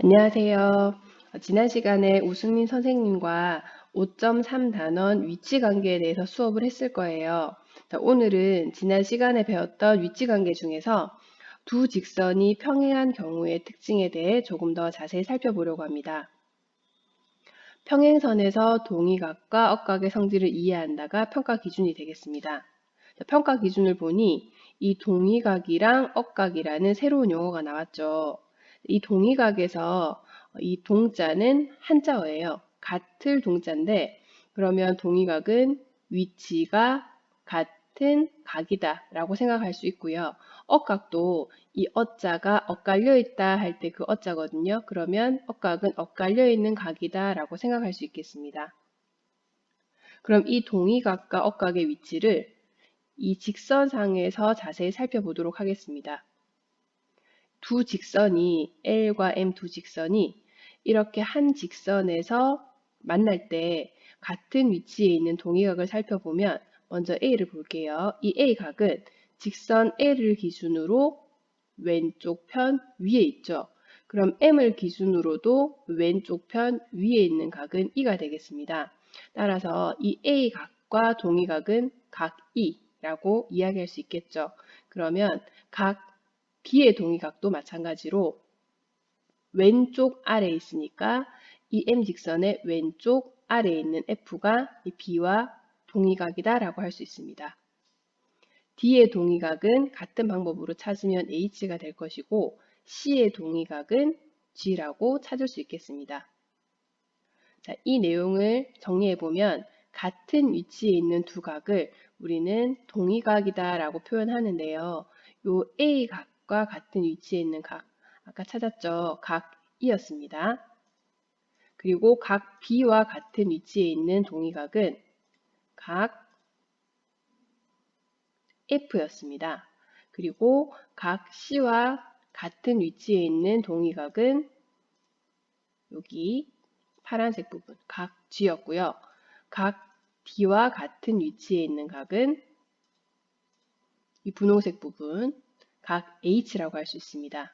안녕하세요. 지난 시간에 우승민 선생님과 5.3 단원 위치 관계에 대해서 수업을 했을 거예요. 자, 오늘은 지난 시간에 배웠던 위치 관계 중에서 두 직선이 평행한 경우의 특징에 대해 조금 더 자세히 살펴보려고 합니다. 평행선에서 동의각과 억각의 성질을 이해한다가 평가 기준이 되겠습니다. 자, 평가 기준을 보니 이 동의각이랑 억각이라는 새로운 용어가 나왔죠. 이 동의각에서 이 동자는 한자어예요. 같을 동자인데 그러면 동의각은 위치가 같은 각이다 라고 생각할 수 있고요. 억각도 이 어자가 엇갈려 있다 할 때 그 어자거든요. 그러면 억각은 엇갈려 있는 각이다 라고 생각할 수 있겠습니다. 그럼 이 동의각과 억각의 위치를 이 직선상에서 자세히 살펴보도록 하겠습니다. 두 직선이 L과 M 두 직선이 이렇게 한 직선에서 만날 때 같은 위치에 있는 동의각을 살펴보면 먼저 A를 볼게요. 이 A각은 직선 L을 기준으로 왼쪽 편 위에 있죠. 그럼 M을 기준으로도 왼쪽 편 위에 있는 각은 E가 되겠습니다. 따라서 이 A각과 동의각은 각 E라고 이야기할 수 있겠죠. 그러면 각 B의 동의각도 마찬가지로 왼쪽 아래에 있으니까 이 M 직선의 왼쪽 아래에 있는 F가 이 B와 동의각이다 라고 할 수 있습니다. D의 동의각은 같은 방법으로 찾으면 H가 될 것이고 C의 동의각은 G라고 찾을 수 있겠습니다. 자, 이 내용을 정리해보면 같은 위치에 있는 두 각을 우리는 동의각이다 라고 표현하는데요. 요 A각과 같은 위치에 있는 각, 아까 찾았죠? 각 E였습니다. 그리고 각 B와 같은 위치에 있는 동의각은 각 F였습니다. 그리고 각 C와 같은 위치에 있는 동의각은 여기 파란색 부분, 각 G였고요. 각 D와 같은 위치에 있는 각은 이 분홍색 부분, 각 H라고 할 수 있습니다.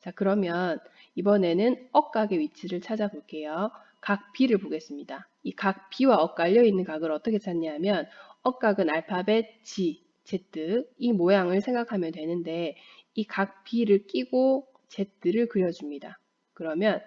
자, 그러면 이번에는 억각의 위치를 찾아볼게요. 각 B를 보겠습니다. 이 각 B와 엇갈려 있는 각을 어떻게 찾냐면 억각은 알파벳 G, Z 이 모양을 생각하면 되는데 이 각 B를 끼고 Z를 그려줍니다. 그러면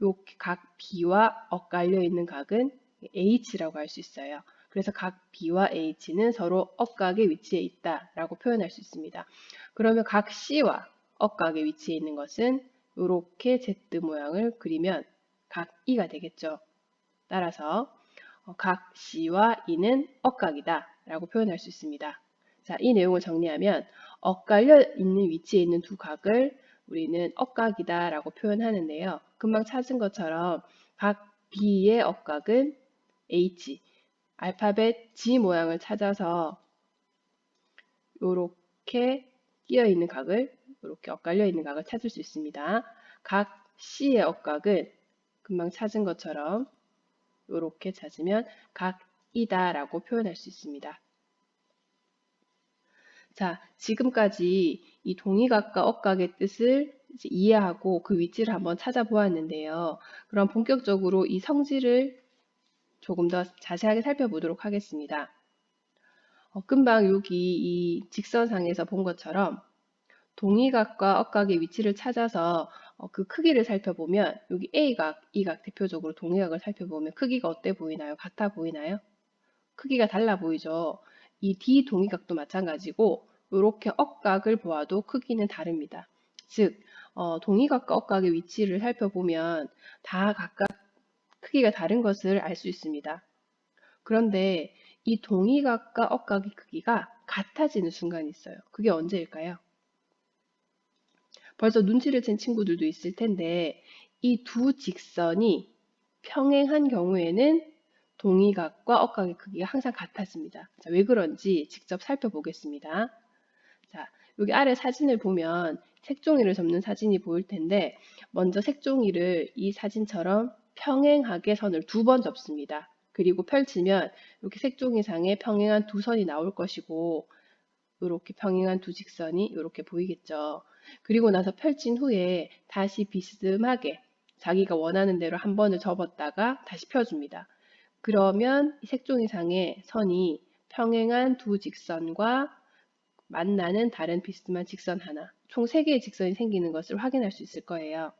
이 각 B와 엇갈려 있는 각은 H라고 할 수 있어요. 그래서 각 B와 H는 서로 억각의 위치에 있다라고 표현할 수 있습니다. 그러면 각 C와 억각의 위치에 있는 것은 이렇게 Z 모양을 그리면 각 E가 되겠죠. 따라서 각 C와 E는 억각이다 라고 표현할 수 있습니다. 자, 이 내용을 정리하면 엇갈려 있는 위치에 있는 두 각을 우리는 억각이다 라고 표현하는데요. 금방 찾은 것처럼 각 B의 억각은 H, 알파벳 G 모양을 찾아서 이렇게 끼어 있는 각을 이렇게 엇갈려 있는 각을 찾을 수 있습니다. 각 C의 억각은 금방 찾은 것처럼 이렇게 찾으면 각이다 라고 표현할 수 있습니다. 자, 지금까지 이 동의각과 억각의 뜻을 이해하고 그 위치를 한번 찾아보았는데요. 그럼 본격적으로 이 성질을 조금 더 자세하게 살펴보도록 하겠습니다. 금방 여기 이 직선상에서 본 것처럼 동의각과 억각의 위치를 찾아서 그 크기를 살펴보면 여기 A각, E각 대표적으로 동의각을 살펴보면 크기가 어때 보이나요? 같아 보이나요? 크기가 달라 보이죠? 이 D 동의각도 마찬가지고 이렇게 억각을 보아도 크기는 다릅니다. 즉 동의각과 억각의 위치를 살펴보면 다 각각 크기가 다른 것을 알 수 있습니다. 그런데 이 동의각과 억각의 크기가 같아지는 순간이 있어요. 그게 언제일까요? 벌써 눈치를 챈 친구들도 있을 텐데 이 두 직선이 평행한 경우에는 동의각과 억각의 크기가 항상 같아집니다. 자, 왜 그런지 직접 살펴보겠습니다. 자, 여기 아래 사진을 보면 색종이를 접는 사진이 보일 텐데 먼저 색종이를 이 사진처럼 평행하게 선을 두 번 접습니다. 그리고 펼치면 이렇게 색종이상에 평행한 두 선이 나올 것이고 이렇게 평행한 두 직선이 이렇게 보이겠죠. 그리고 나서 펼친 후에 다시 비스듬하게 자기가 원하는 대로 한 번을 접었다가 다시 펴줍니다. 그러면 이 색종이상의 선이 평행한 두 직선과 만나는 다른 비스듬한 직선 하나, 총 3개의 직선이 생기는 것을 확인할 수 있을 거예요.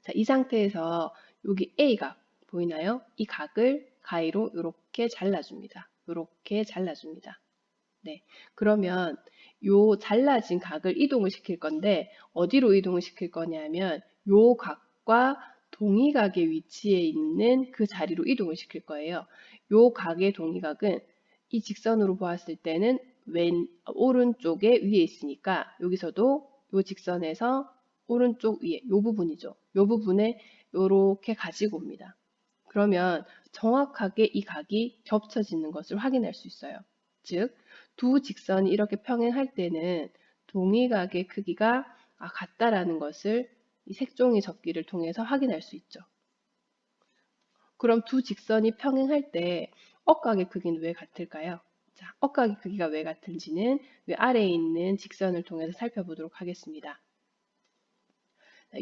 자, 이 상태에서 여기 A각 보이나요? 이 각을 가위로 이렇게 잘라줍니다. 이렇게 잘라줍니다. 네, 그러면 요 잘라진 각을 이동을 시킬 건데 어디로 이동을 시킬 거냐면 요 각과 동의각의 위치에 있는 그 자리로 이동을 시킬 거예요. 요 각의 동의각은 이 직선으로 보았을 때는 오른쪽에 위에 있으니까 여기서도 요 직선에서 오른쪽 위에 요 부분이죠. 요 부분에 요렇게 가지고 옵니다. 그러면 정확하게 이 각이 겹쳐지는 것을 확인할 수 있어요. 즉, 두 직선이 이렇게 평행할 때는 동의각의 크기가 같다라는 것을 이 색종이 접기를 통해서 확인할 수 있죠. 그럼 두 직선이 평행할 때 억각의 크기는 왜 같을까요? 자, 억각의 크기가 왜 같은지는 위 아래에 있는 직선을 통해서 살펴보도록 하겠습니다.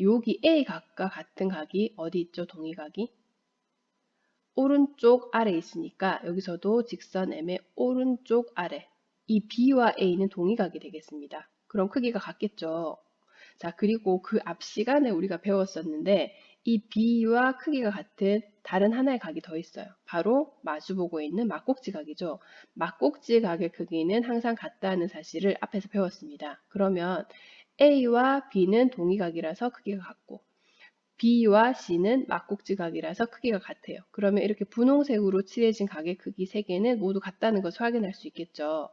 여기 A각과 같은 각이 어디 있죠? 동의각이? 오른쪽 아래 있으니까 여기서도 직선 M의 오른쪽 아래 이 B와 A는 동의각이 되겠습니다. 그럼 크기가 같겠죠. 자, 그리고 그 앞 시간에 우리가 배웠었는데 이 B와 크기가 같은 다른 하나의 각이 더 있어요. 바로 마주보고 있는 막꼭지각이죠. 막꼭지각의 크기는 항상 같다는 사실을 앞에서 배웠습니다. 그러면 A와 B는 동의각이라서 크기가 같고 B와 C는 막꼭지각이라서 크기가 같아요. 그러면 이렇게 분홍색으로 칠해진 각의 크기 3개는 모두 같다는 것을 확인할 수 있겠죠.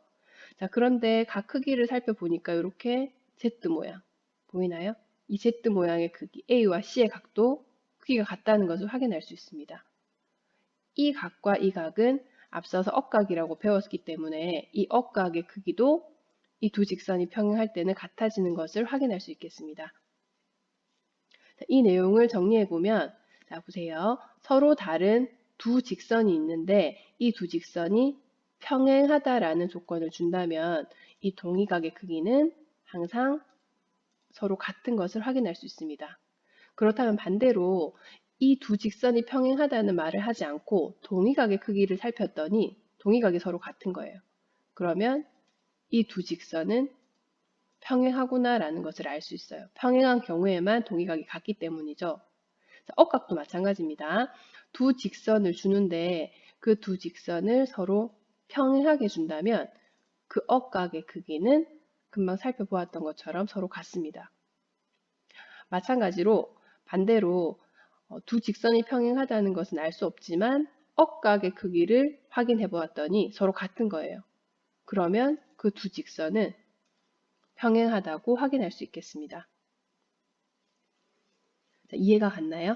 자, 그런데 각 크기를 살펴보니까 이렇게 Z 모양 보이나요? 이 Z 모양의 크기 A와 C의 각도 크기가 같다는 것을 확인할 수 있습니다. 이 각과 이 각은 앞서서 억각이라고 배웠기 때문에 이 억각의 크기도 이 두 직선이 평행할 때는 같아지는 것을 확인할 수 있겠습니다. 이 내용을 정리해보면, 자, 보세요. 서로 다른 두 직선이 있는데 이 두 직선이 평행하다라는 조건을 준다면 이 동의각의 크기는 항상 서로 같은 것을 확인할 수 있습니다. 그렇다면 반대로 이 두 직선이 평행하다는 말을 하지 않고 동의각의 크기를 살폈더니 동의각이 서로 같은 거예요. 그러면 이 두 직선은 평행하구나라는 것을 알 수 있어요. 평행한 경우에만 동의각이 같기 때문이죠. 자, 억각도 마찬가지입니다. 두 직선을 주는데 그 두 직선을 서로 평행하게 준다면 그 억각의 크기는 금방 살펴보았던 것처럼 서로 같습니다. 마찬가지로 반대로 두 직선이 평행하다는 것은 알 수 없지만 억각의 크기를 확인해 보았더니 서로 같은 거예요. 그러면 그 두 직선은 평행하다고 확인할 수 있겠습니다. 자, 이해가 갔나요?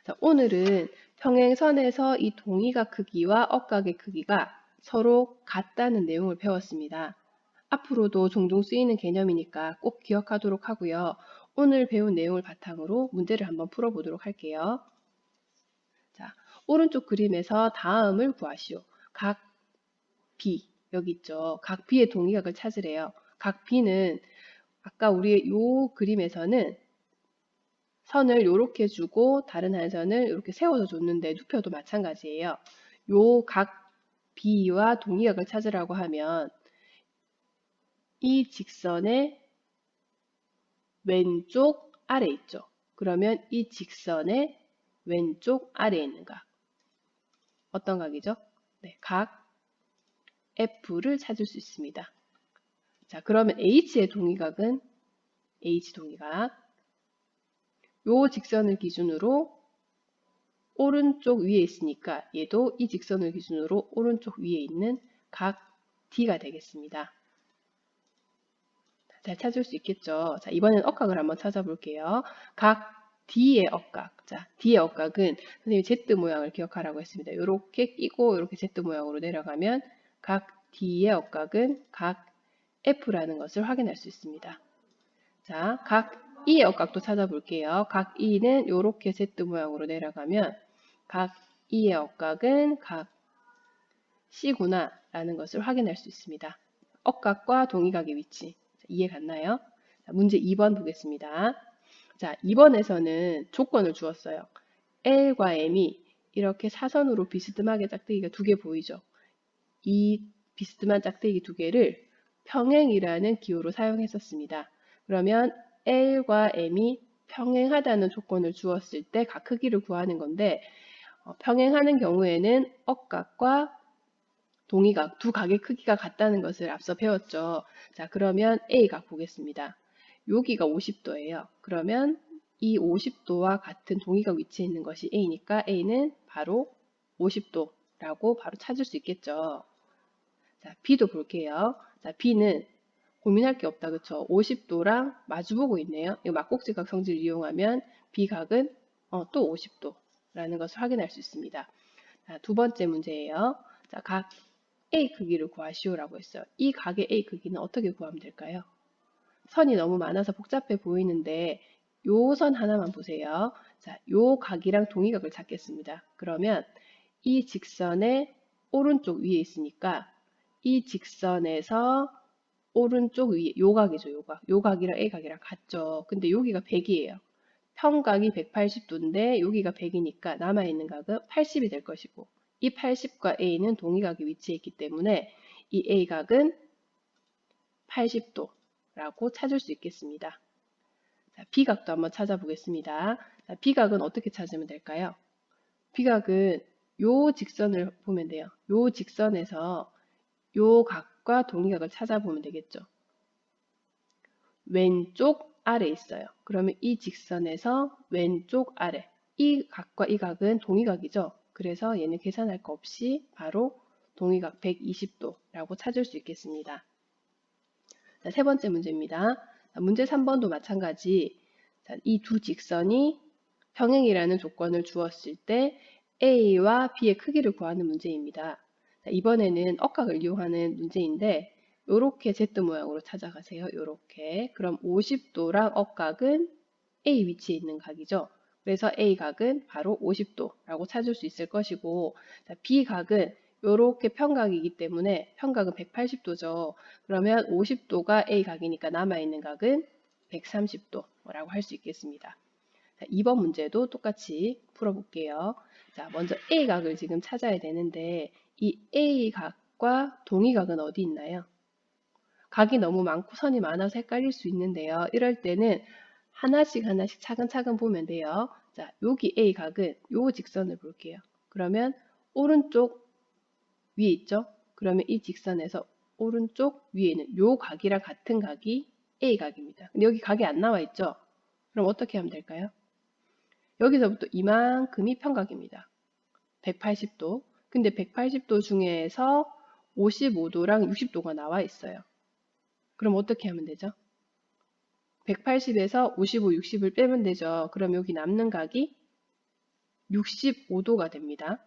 자, 오늘은 평행선에서 이 동의각 크기와 억각의 크기가 서로 같다는 내용을 배웠습니다. 앞으로도 종종 쓰이는 개념이니까 꼭 기억하도록 하고요. 오늘 배운 내용을 바탕으로 문제를 한번 풀어보도록 할게요. 자, 오른쪽 그림에서 다음을 구하시오. 각 B, 여기 있죠. 각 B의 동의각을 찾으래요. 각 B는 아까 우리의 이 그림에서는 선을 이렇게 주고 다른 한 선을 이렇게 세워서 줬는데 누표도 마찬가지예요. 요 각 B와 동의각을 찾으라고 하면 이 직선의 왼쪽 아래 있죠. 그러면 이 직선의 왼쪽 아래에 있는 각. 어떤 각이죠? 네, 각 F를 찾을 수 있습니다. 자, 그러면 H의 동의각은 H 동의각. 요 직선을 기준으로 오른쪽 위에 있으니까 얘도 이 직선을 기준으로 오른쪽 위에 있는 각 D가 되겠습니다. 잘 찾을 수 있겠죠? 자, 이번엔 억각을 한번 찾아볼게요. 각 D의 억각. 자, D의 억각은 선생님이 Z 모양을 기억하라고 했습니다. 이렇게 끼고 이렇게 Z 모양으로 내려가면 각 D의 억각은 각 F라는 것을 확인할 수 있습니다. 자, 각 E의 억각도 찾아볼게요. 각 E는 이렇게 Z 모양으로 내려가면 각 E의 억각은 각 C구나 라는 것을 확인할 수 있습니다. 억각과 동의각의 위치 이해 갔나요? 자, 문제 2번 보겠습니다. 자, 2번에서는 조건을 주었어요. L과 M이 이렇게 사선으로 비스듬하게 짝대기가 두 개 보이죠? 이 비스듬한 짝대기 두 개를 평행이라는 기호로 사용했었습니다. 그러면 L과 M이 평행하다는 조건을 주었을 때 각 크기를 구하는 건데 평행하는 경우에는 억각과 동의각 두 각의 크기가 같다는 것을 앞서 배웠죠. 자, 그러면 A각 보겠습니다. 여기가 50도예요. 그러면 이 50도와 같은 동의각 위치에 있는 것이 A니까 A는 바로 50도라고 바로 찾을 수 있겠죠. 자, B도 볼게요. 자, B는 고민할 게 없다. 그쵸? 50도랑 마주보고 있네요. 이 막곡지각 성질을 이용하면 B각은 또 50도라는 것을 확인할 수 있습니다. 자, 두 번째 문제예요. 자, 각 A 크기를 구하시오라고 했어요. 이 각의 A 크기는 어떻게 구하면 될까요? 선이 너무 많아서 복잡해 보이는데 요 선 하나만 보세요. 자, 요 각이랑 동의각을 찾겠습니다. 그러면 이 직선의 오른쪽 위에 있으니까 이 직선에서 오른쪽 위에 요 각이죠, 요 각. 요 각이랑 A 각이랑 같죠. 근데 여기가 100이에요. 평각이 180도인데 여기가 100이니까 남아있는 각은 80이 될 것이고 이 80과 A는 동의각에 위치해 있기 때문에 이 A각은 80도라고 찾을 수 있겠습니다. 자, B각도 한번 찾아보겠습니다. 자, B각은 어떻게 찾으면 될까요? B각은 요 직선을 보면 돼요. 요 직선에서 요 각과 동의각을 찾아보면 되겠죠. 왼쪽 아래 있어요. 그러면 이 직선에서 왼쪽 아래 이 각과 이 각은 동의각이죠. 그래서 얘는 계산할 거 없이 바로 동의각 120도라고 찾을 수 있겠습니다. 자, 세 번째 문제입니다. 자, 문제 3번도 마찬가지. 이 두 직선이 평행이라는 조건을 주었을 때 A와 B의 크기를 구하는 문제입니다. 자, 이번에는 억각을 이용하는 문제인데 요렇게 Z 모양으로 찾아가세요. 요렇게. 그럼 50도랑 억각은 A 위치에 있는 각이죠. 그래서 A각은 바로 50도라고 찾을 수 있을 것이고 자, B각은 요렇게 평각이기 때문에 평각은 180도죠. 그러면 50도가 A각이니까 남아있는 각은 130도라고 할 수 있겠습니다. 자, 2번 문제도 똑같이 풀어볼게요. 자, 먼저 A각을 지금 찾아야 되는데 이 A각과 동의각은 어디 있나요? 각이 너무 많고 선이 많아서 헷갈릴 수 있는데요. 이럴 때는 하나씩 차근차근 보면 돼요. 자, 여기 A각은 요 직선을 볼게요. 그러면 오른쪽 위에 있죠? 그러면 이 직선에서 오른쪽 위에 있는 요 각이랑 같은 각이 A각입니다. 근데 여기 각이 안 나와 있죠? 그럼 어떻게 하면 될까요? 여기서부터 이만큼이 평각입니다. 180도. 근데 180도 중에서 55도랑 60도가 나와 있어요. 그럼 어떻게 하면 되죠? 180에서 55, 60을 빼면 되죠. 그럼 여기 남는 각이 65도가 됩니다.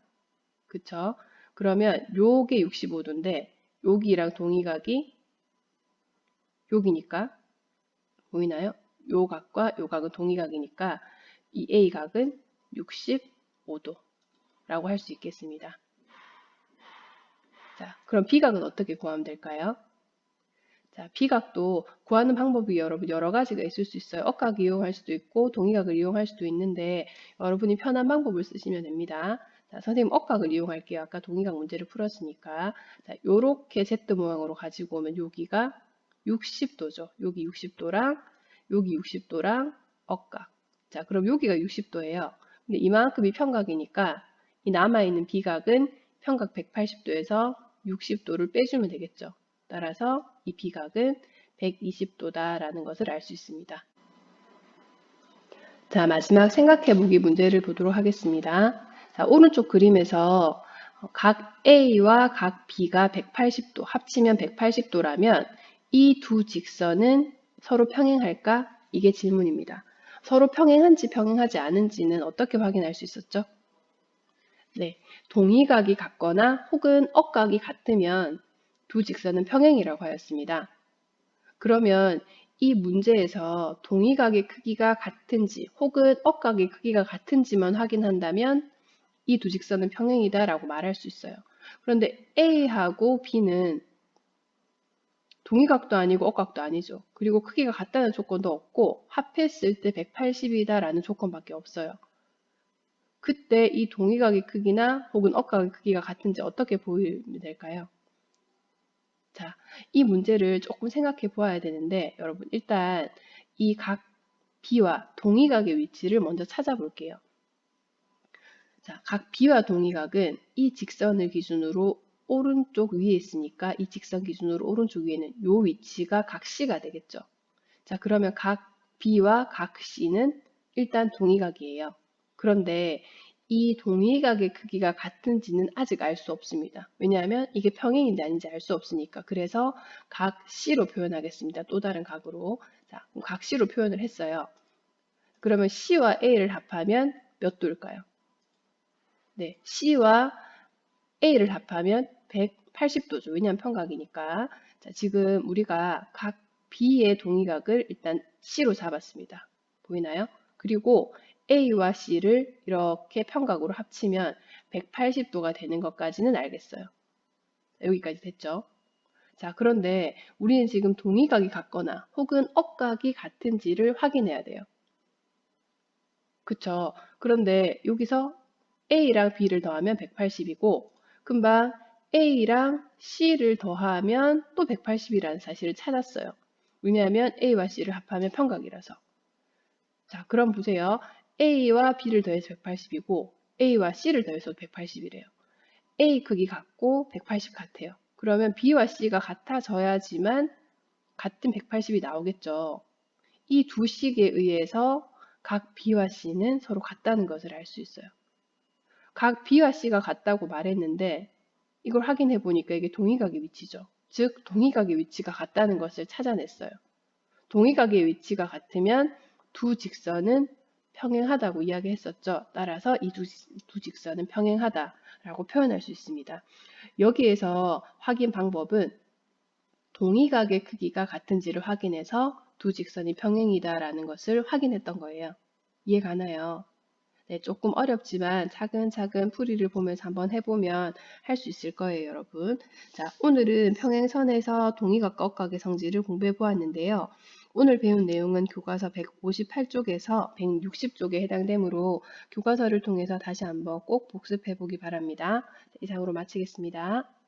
그쵸? 그러면 요게 65도인데 여기랑 동의각이 여기니까 보이나요? 요 각과 요 각은 동의각이니까 이 A각은 65도라고 할 수 있겠습니다. 자, 그럼 B각은 어떻게 구하면 될까요? 자, B각도 구하는 방법이 여러분 여러 가지가 있을 수 있어요. 억각 이용할 수도 있고 동의각을 이용할 수도 있는데 여러분이 편한 방법을 쓰시면 됩니다. 자, 선생님 억각을 이용할게요. 아까 동의각 문제를 풀었으니까. 자, 요렇게 Z 모양으로 가지고 오면 여기가 60도죠. 여기 60도랑 여기 60도랑 억각. 자, 그럼 여기가 60도예요. 근데 이만큼이 평각이니까 이 남아있는 B각은 평각 180도에서 60도를 빼주면 되겠죠. 따라서 이 B각은 120도다라는 것을 알 수 있습니다. 자, 마지막 생각해보기 문제를 보도록 하겠습니다. 자, 오른쪽 그림에서 각 A와 각 B가 180도, 합치면 180도라면 이 두 직선은 서로 평행할까? 이게 질문입니다. 서로 평행한지 평행하지 않은지는 어떻게 확인할 수 있었죠? 네, 동의각이 같거나 혹은 억각이 같으면 두 직선은 평행이라고 하였습니다. 그러면 이 문제에서 동의각의 크기가 같은지 혹은 억각의 크기가 같은지만 확인한다면 이 두 직선은 평행이다 라고 말할 수 있어요. 그런데 A하고 B는 동위각도 아니고 억각도 아니죠. 그리고 크기가 같다는 조건도 없고 합했을 때 180이다라는 조건밖에 없어요. 그때 이 동위각의 크기나 혹은 억각의 크기가 같은지 어떻게 보이면 될까요? 자, 이 문제를 조금 생각해 보아야 되는데 여러분 일단 이 각 B와 동위각의 위치를 먼저 찾아볼게요. 자, 각 B와 동위각은 이 직선을 기준으로 오른쪽 위에 있으니까 이 직선 기준으로 오른쪽 위에는 이 위치가 각 C가 되겠죠. 자, 그러면 각 B와 각 C는 일단 동위각이에요. 그런데 이 동위각의 크기가 같은지는 아직 알 수 없습니다. 왜냐하면 이게 평행인지 아닌지 알 수 없으니까. 그래서 각 C로 표현하겠습니다. 또 다른 각으로. 자, 그럼 각 C로 표현을 했어요. 그러면 C와 A를 합하면 몇 도일까요? 네, C와 A를 합하면 180도죠. 왜냐하면 평각이니까. 자, 지금 우리가 각 B의 동위각을 일단 C로 잡았습니다. 보이나요? 그리고 A와 C를 이렇게 평각으로 합치면 180도가 되는 것까지는 알겠어요. 여기까지 됐죠? 자, 그런데 우리는 지금 동위각이 같거나 혹은 억각이 같은지를 확인해야 돼요. 그쵸? 그런데 여기서 A랑 B를 더하면 180이고 금방 A랑 C를 더하면 또 180이라는 사실을 찾았어요. 왜냐하면 A와 C를 합하면 평각이라서. 자, 그럼 보세요. A와 B를 더해서 180이고 A와 C를 더해서 180이래요. A 크기 같고 180 같아요. 그러면 B와 C가 같아져야지만 같은 180이 나오겠죠. 이 두 식에 의해서 각 B와 C는 서로 같다는 것을 알 수 있어요. 각 B와 C가 같다고 말했는데 이걸 확인해 보니까 이게 동위각의 위치죠. 즉 동위각의 위치가 같다는 것을 찾아냈어요. 동위각의 위치가 같으면 두 직선은 평행하다고 이야기했었죠. 따라서 이 두 직선은 평행하다라고 표현할 수 있습니다. 여기에서 확인 방법은 동위각의 크기가 같은지를 확인해서 두 직선이 평행이다라는 것을 확인했던 거예요. 이해 가나요? 네, 조금 어렵지만 차근차근 풀이를 보면서 한번 해보면 할 수 있을 거예요, 여러분. 자, 오늘은 평행선에서 동위각과 억각의 성질을 공부해 보았는데요. 오늘 배운 내용은 교과서 158쪽에서 160쪽에 해당되므로 교과서를 통해서 다시 한번 꼭 복습해 보기 바랍니다. 이상으로 마치겠습니다.